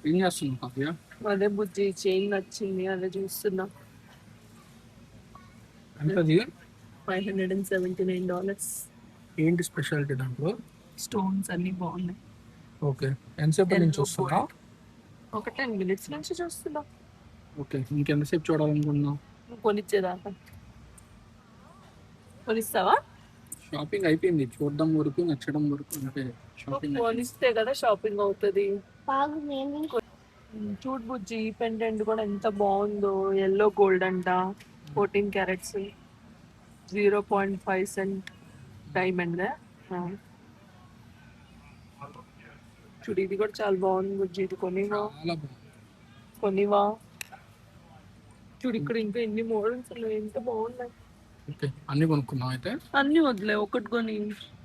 ఏం చేస్తున్నావు కావ్య? అదే బుజ్జి చైన్ నచ్చింది, అదే చూస్తున్నా. ఎంతది? $579. ఏంటి స్పెషాలిటీ దాంట్లో? స్టోన్స్ అన్ని బాగున్నాయి. ఓకే, ఎంతసేపటి నుంచి వస్తున్నా? ఒక 10 minutes నుంచి చూస్తున్నా. ఓకే, ఇంకెంతసేపు చూడాలనుకున్నావు? నువ్వు కొనిచ్చేదాకా. కొనిస్తావా? షాపింగ్ అయిపోయింది, చూడడం వరకు నచ్చడం వరకు అంటే షాపింగ్. కొనిస్తే కదా షాపింగ్ అవుతుంది. చూడు బుజ్జి, ఈ పెండెంట్ కూడా ఎంత బాగుందో. ఎల్లో గోల్డ్ అంట, 14 క్యారెట్స్, 0.5 cent డైమండ్. చూడు ఇది కూడా చాలా బాగుంది బుజ్జి, ఇది కొనివా? చాలా బాగుంది. కొనివా? చూడు ఇక్కడ ఇంకా ఎన్ని మోడల్స్ ఉన్నాయి, ఎంత బాగున్నాయి. ఓకే, అన్ని కొనుక్కున్నావు అయితే? అన్ని వదిలే, ఒకటి కొని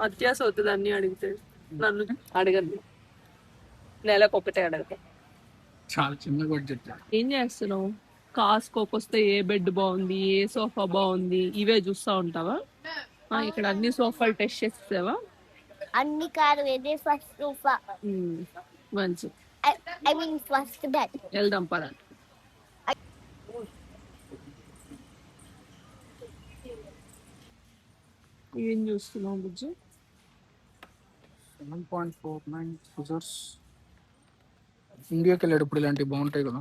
అత్యాస అవుతుంది అన్ని అడిగితే. నన్ను అడగదు, నెలకు ఒకటే అడగతా. చాలా చిన్న బడ్జెట్. ఏం చేస్తున్నావు? కాస్కోకి వస్తే ఏ బెడ్ బాగుంది, ఏ సోఫా బాగుంది, ఇవే చూస్తా ఉంటావా? ఇక్కడ అన్ని సోఫాలు టెస్ట్ చేసేవా? అన్ని కాదు, ఇదే ఫస్ట్ సోఫా. మంచి ఐ మీన్ ఫస్ట్ బెడ్. వెళ్దాం పద. ఏం చూస్తున్నావు బుజ్జి? 7.49 సిజర్స్. ఇండియాకి వెళ్ళేటప్పుడు ఇలాంటివి బాగుంటాయి కదా.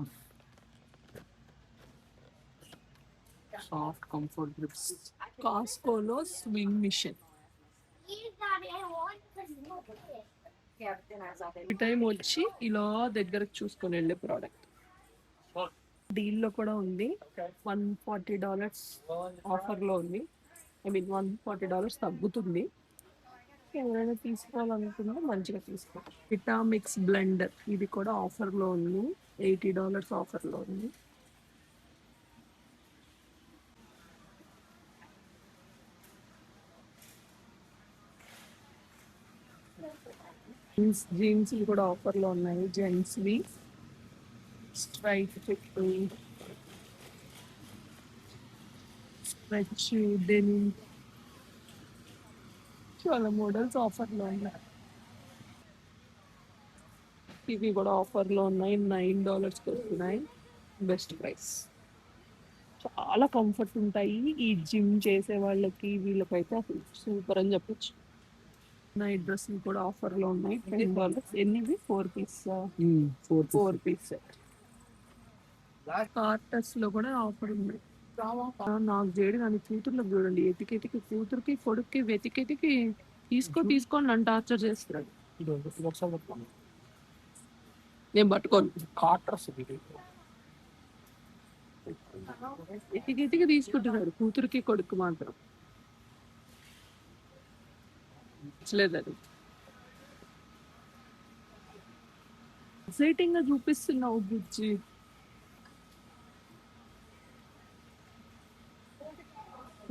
Soft comfort grips. కాస్కోలో స్వింగ్ మిషన్. ఈ టైం వచ్చి ఇలా దగ్గరకు చూసుకొని వెళ్ళే ప్రోడక్ట్. డీల్లో కూడా ఉంది. $140 ఆఫర్లో ఉంది. ఐ మీన్ $140 తగ్గుతుంది. ఎవరైనా తీసుకోవాలనుకున్నా మంచిగా తీసుకో. విటామిక్స్ బ్లెండర్, ఇది కూడా ఆఫర్లో ఉంది. $80 ఆఫర్లో ఉంది. జీన్స్ కూడా ఆఫర్లో ఉన్నాయి. జెంట్స్వి స్ట్రైట్ ఫిట్, స్ట్రెచ్, డెనిమ్, చాలా మోడల్స్ ఆఫర్లో ఉన్నాయి. ఇవి కూడా ఆఫర్లో ఉన్నాయి. $9 వస్తున్నాయి. Best price. చాలా కంఫర్ట్ ఉంటాయి. ఈ జిమ్ చేసే వాళ్ళకి వీళ్ళకైతే అసలు సూపర్ అని చెప్పచ్చు. నైట్ డ్రెస్సులు కూడా ఆఫర్లో ఉన్నాయి. $10. ఎన్నివి? 4 పీస్. 4 piece set. కార్టర్స్లో కూడా ఆఫర్ ఉంది. నాకు చేయడు కానీ కూతుర్లకు చూడండి, ఎతికెతికి కూతురికి కొడుక్కి వెతికెతికి తీసుకోని నన్ను టార్చర్ చేస్తున్నాడు. నేను పట్టుకోను. కార్టర్స్ ఎతికెతికి తీసుకుంటున్నాడు, కూతురికి కొడుకు మాత్రం లేదు. అది ఎక్సైటింగ్ గా చూపిస్తున్నావు బుజ్జి.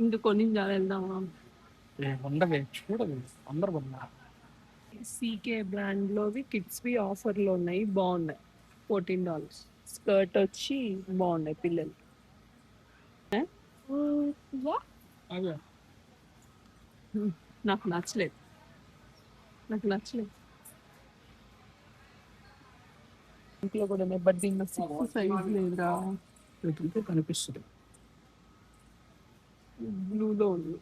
ఇంకా కొన్ని వెళ్దామా? చూడదు అందరు సీకే బ్రాండ్ లోవి కిడ్స్వి ఆఫర్లో ఉన్నాయి, బాగున్నాయి. $14. స్కర్ట్ వచ్చి బాగున్నాయి పిల్లలు. నాకు నచ్చలేదు. ఇంట్లో కూడా బట్ దీంట్లో 6 సైజ్ లేదా కనిపిస్తుంది. బ్లూలో ఉంది,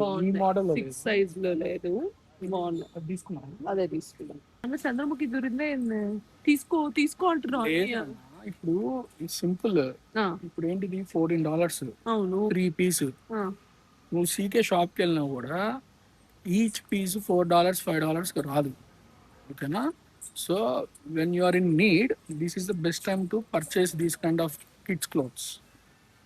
బాగుంది. 6 సైజ్ లో లేదు, బాగుంది. తీసుకున్నాను, అదే తీసుకున్నాం. అంటే చంద్రముఖి దొరిందే తీసుకో అంటున్నావు. ఇప్పుడు సింపుల్. ఇప్పుడు ఏంటిది $14. అవును, 3 పీస్. నువ్వు సీకే షాప్కి వెళ్ళినా కూడా ఈచ్ పీస్ $4 $5 రాదు. ఓకేనా? So when you are in need, this is the best time to purchase these kind of kids clothes.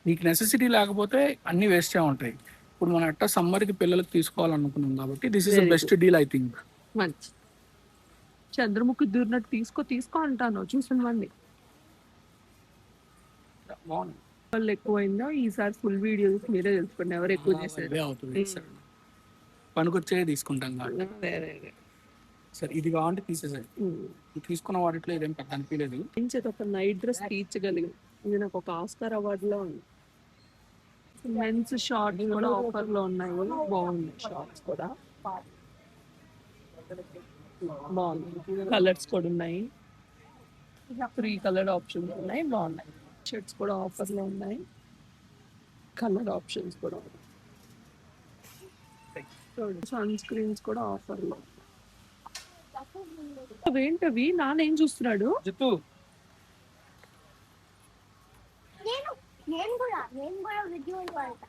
నీకు నెసెసిటీ లేకపోతే అన్ని వేస్టే ఉంటాయి. ఇప్పుడు మనం ఎట్టా సమ్మర్కి పిల్లలకి తీసుకోవాలనుకున్నాం కాబట్టి this is the best deal I think. మంచి చంద్రముఖి దూరినట్టు తీసుకో అంటాను. చూసిన మంది వాళ్ళు ఎక్కువైందో ఈసారి ఫుల్ వీడియో మీరే తెలుసుకోండి ఎవరు ఎక్కువ చేశారు. పనికొచ్చే తీసుకుంటాం కాబట్టి. సరే, ఇది కావాలంటే తీసేసాడు. తీసుకున్న వాటిలో ఇదేం పెద్ద అనిపించలేదు. ఒక నైట్ డ్రెస్ తీర్చగలిగి ఇది నాకు ఒక ఆస్కార్ అవార్డులో ఉంది. మెన్స్ షార్ట్స్ కూడా ఆఫర్ లో ఉన్నాయి. బాగున్నాయి షార్ట్స్ కూడా, బాగున్నాయి. కలర్స్ కూడా ఉన్నాయి, 3 కలర్ ఆప్షన్స్ ఉన్నాయి, బాగున్నాయి. షర్ట్స్ కూడా ఆఫర్ లో ఉన్నాయి, కలర్ ఆప్షన్స్ కూడా ఉన్నాయి. సన్ స్క్రీన్స్ కూడా ఆఫర్ లో. అవేంటవి నాన్న ఏం చూస్తున్నాడు? జిత్తు నేను కూడా వీడియో వాడతా.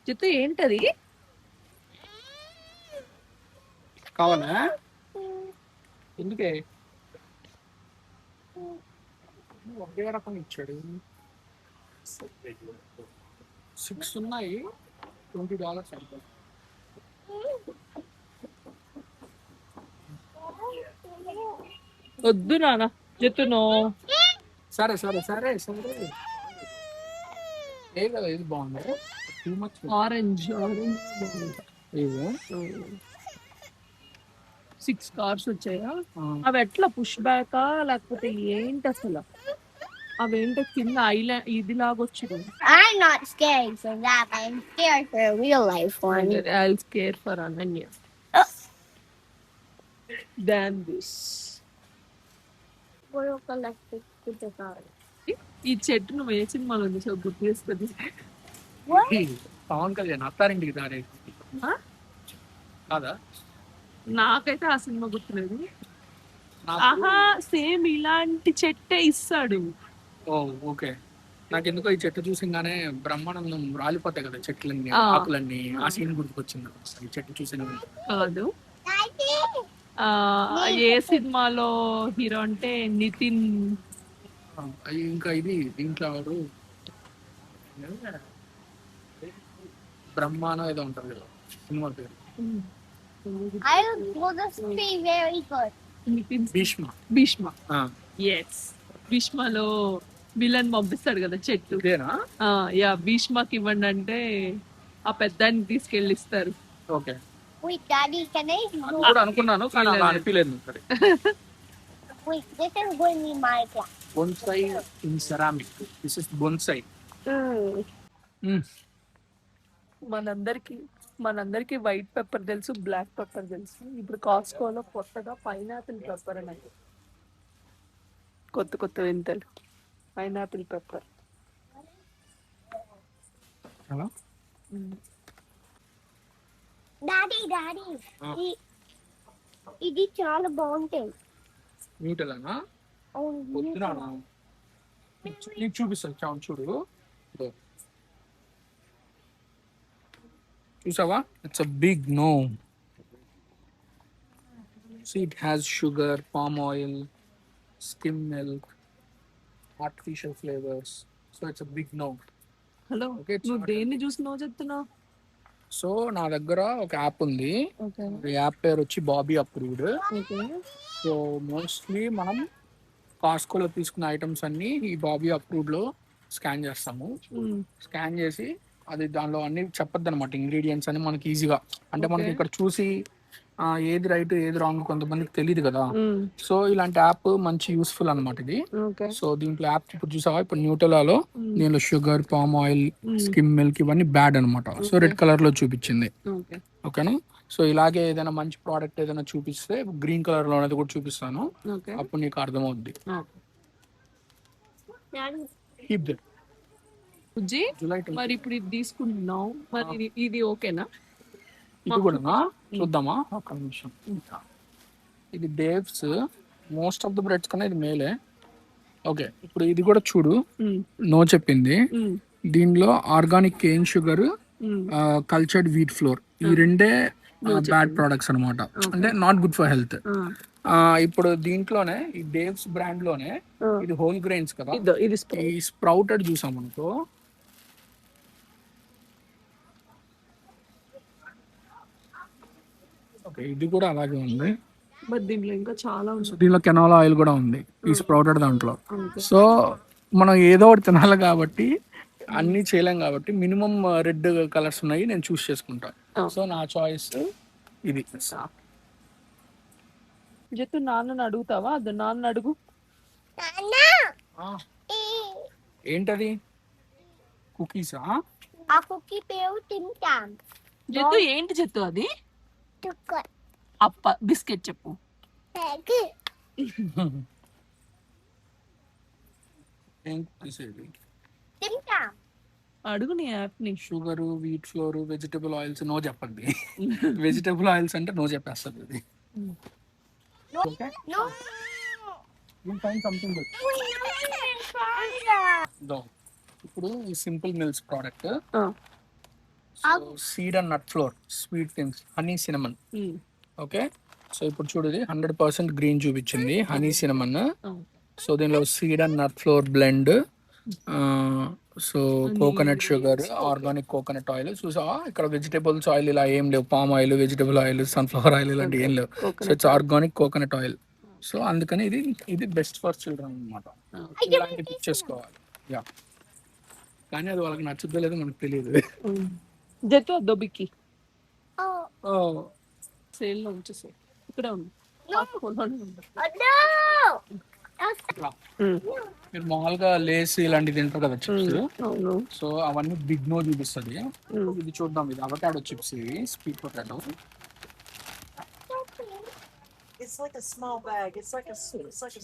చిత్తు ఏంటది? కావాలా? ఎందుకే ఒకే రకం ఇచ్చాడు. 6 ఉన్నాయి, $20 అంటే. వద్దు నాన్న, చిత్తును. సరే సరే సరే సరే, ఏ కదా ఇది బాగుంది. టూ మచ్ ఆరెంజ్ ఇది 6 కార్స్ వచ్చాయా? అవి ఎట్లా పుష్ బ్యాకా లేకపోతే ఏంటి అసలు? అవేంటో కింద ఐలాండ్ ఇది లాగొచ్చు. I'm not scared for that. I'm scared for a real life one. I'll scare for Ananya than this. ఈ చెట్టు నువ్వు ఏ సినిమాలో ఉంది సో గుర్తు చేసుకొని. What? పవన్ కళ్యాణ్ అత్తారింటికి దారి ఆ? కాదా? నాకైతే ఆ సినిమా గుర్తులేదు. నాకు ఆహా, సేమ్ ఇలాంటి చెట్టే ఇస్తాడు. ఓ ఓకే. నాకు ఎందుకో ఈ చెట్టు చూసింగానే బ్రహ్మానందం రాలిపోతాయి కదా చెట్లన్నీ, ఆ. ఆకులన్నీ, ఆ సీన్ గుర్తుకొచ్చింది ఈ చెట్టు చూసిన వెంటనే. కాదు, ఆ, ఏ సినిమాలో హీరో అంటే నితిన్. ఇంకా ఇది దీంట్లో ఎవరు బ్రహ్మానం ఏదో ఉంటారు కదా సినిమా పేరు. I will just be very good. Nitin Bhishma. Bhishma. ఆ, ఎస్, భీష్మలో విలన్ పంపిస్తాడు కదా చెట్టు. ఇదేనా? యా, భీష్మకి ఇవ్వండి అంటే ఆ పెద్దాన్ని తీసుకెళ్ళిస్తారు. Okay. Wait, Daddy, can I అది go? కూడా అనుకున్నాను కానీ అలా అనిపించలేదు. సరే. Wait, this is going to be my class. Bonsai in ceramic. This is bonsai. మనందరికి వైట్ పెప్పర్ తెలుసు, బ్లాక్ పెప్పర్ తెలుసు. ఇప్పుడు కాస్కోలో కొత్తగా పైనాపిల్ పెప్పర్ అని కొత్త వింతలు. Pineapple pepper. హలో Daddy, ఇది చాలా బాగుంటాయి. న్యూటెలానా? అవును. వద్దునా, నీకు చూపిస్తాను. చావు చూడు. ఇదో. చూసావా? It's a big no. See, it has sugar, palm oil, skim milk, artificial flavors. So it's a big no. Hello, Okay, it's నువ్వు not దేన్ని చూసి నువ్వు చెప్తున్నావు? సో నా దగ్గర ఒక యాప్ ఉంది. ఓకే ఈ యాప్ పేరు వచ్చి Bobby approved. Okay. So mostly మనం కాస్కోలో తీసుకున్న ఐటమ్స్ అన్ని ఈ బాబీ అప్రూవ్డ్ లో స్కాన్ చేస్తాము. స్కాన్ చేసి అది దానిలో అన్ని చెప్పొద్దు అనమాట, ఇంగ్రీడియంట్స్ అని మనకి ఈజీగా. అంటే మనకి ఇక్కడ చూసి ఏది రైట్ ఏది రాంగ్ కొంతమందికి తెలియదు కదా. సో ఇలాంటి యాప్ మంచి యూస్ఫుల్ అనమాట ఇది. ఓకే. సో దీంట్లో యాప్ ఇప్పుడు చూసావా, ఇప్పుడు న్యూటెలాలో దీనిలో sugar, palm oil, skim milk ఇవన్నీ బ్యాడ్ అనమాట. సో రెడ్ కలర్ లో చూపించింది. ఓకే. ఓకేనా? సో ఇలాగే ఏదైనా మంచి ప్రోడక్ట్ ఏదైనా చూపిస్తే గ్రీన్ కలర్ లో అనేది కూడా చూపిస్తాను. ఓకే. అప్పుడు నీకు అర్థమవుద్ది. Daddy, keep that. Bujji, July మరి ఇప్పుడు ఇది తీసుకుంటున్నావు, మరి ఇది ఓకేనా? ఇది కూడా చూద్దామా ఒక నిమిషం. ఇది డేవ్స్. మోస్ట్ ఆఫ్ ద బ్రెడ్స్ కన్నా ఇది మేలే. ఓకే, ఇప్పుడు ఇది కూడా చూడు. నో చెప్పింది. దీనిలో organic cane sugar, cultured wheat flour, ఈ రెండే బ్యాడ్ ప్రొడక్ట్స్ అనమాట. అంటే నాట్ గుడ్ ఫర్ హెల్త్. ఇప్పుడు దీంట్లోనే ఈ డేవ్స్ బ్రాండ్ లోనే ఇది హోల్ గ్రెయిన్స్ కదా. ఈ స్ప్రౌటెడ్ చూసాం అనుకో, ఓకే, ఇది కూడా అలాగే ఉంది. బట్ దీంట్లో ఇంకా చాలా సో దీనిలో కెనాలా ఆయిల్ కూడా ఉంది ఈ స్ప్రౌటెడ్ దాంట్లో. సో మనం ఏదో ఒకటి తినాలి కాబట్టి అన్ని చేయలేం కాబట్టి మినిమం రెడ్ కలర్స్ ఉన్నాయి, నేను చూస్ చేసుకుంటా. సో నా చాయిస్ ఇది. జట్టు నాన్నని అడుగుతావా? అది నాన్న అడుగు. Nana, ఏంటది కుకీసా? A cookie పేరు తింటాం. జత్తు ఏంటి జత్తు అది? తుక్క. అప్ప బిస్కెట్ చెప్పు. Egg. ఏం కుకీస్ ఇది? తింటాం. అడుగు నీ యాప్ ని. Sugar, wheat flour, vegetable oils no చెప్పండి. వెజిటబుల్ ఆయిల్స్ అంటే నో చెప్పేస్తుంది అది. Okay, No. Will find something good. ఇప్పుడు ఈ simple mills product, seed and nut flour, sweet things, honey cinnamon. Okay, so ఇప్పుడు చూడు, ఇది 100% గ్రీన్ చూపించింది, హనీ సినమన్. సో దీనిలో seed and nut flour blend, so coconut sugar, organic coconut oil. చూసావా ఇక్కడ vegetables oil ఇలా ఏం లేవు, palm oil, vegetable oil, sunflower oil ఇలాంటివి ఏం లేవు. So it's organic coconut oil. So అందుకని ఇది బెస్ట్ ఫర్ చిల్డ్రన్ అనమాట. ఇలాంటి పిక్ చేసుకోవాలి. యా, కానీ అది వాళ్ళకి నచ్చుద్దో లేదో మనకు తెలియదు. జత్తు అద్దోబిక్కి Oh. సేల్ లో ఉంచేసే. ఇక్కడ ఉంది. ఇట్లా మీరు మామూలుగా లేస్ ఇలాంటివి తింటారు కదా, చిప్స్. అవును. సో అవన్నీ బిగ్ నో చూపిస్తుంది. ఇది చూద్దాం, ఇది అవకాడో చిప్స్, ఇవి sweet potato. It's like a small bag. It's like a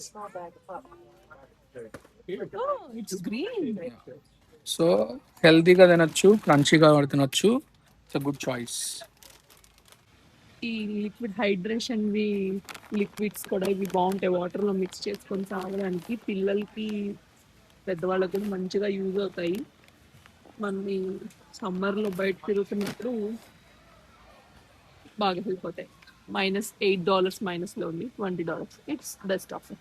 small bag of popcorn. It's green. So హెల్తీగా తినొచ్చు, క్రంచీగా తినొచ్చు. It's good choice. ఈ లిక్విడ్ హైడ్రేషన్ వి లిక్విడ్స్ కూడా ఇవి బాగుంటాయి, వాటర్ లో మిక్స్ చేసుకొని తాగడానికి. పిల్లలకి పెద్దవాళ్ళకి కూడా మంచిగా యూజ్ అవుతాయి. మన సమ్మర్లో బయట తిరుగుతున్నప్పుడు బాగా హెల్ప్ అవుతాయి. -$8 మైనస్లో ఉంది, $20. It's best offer.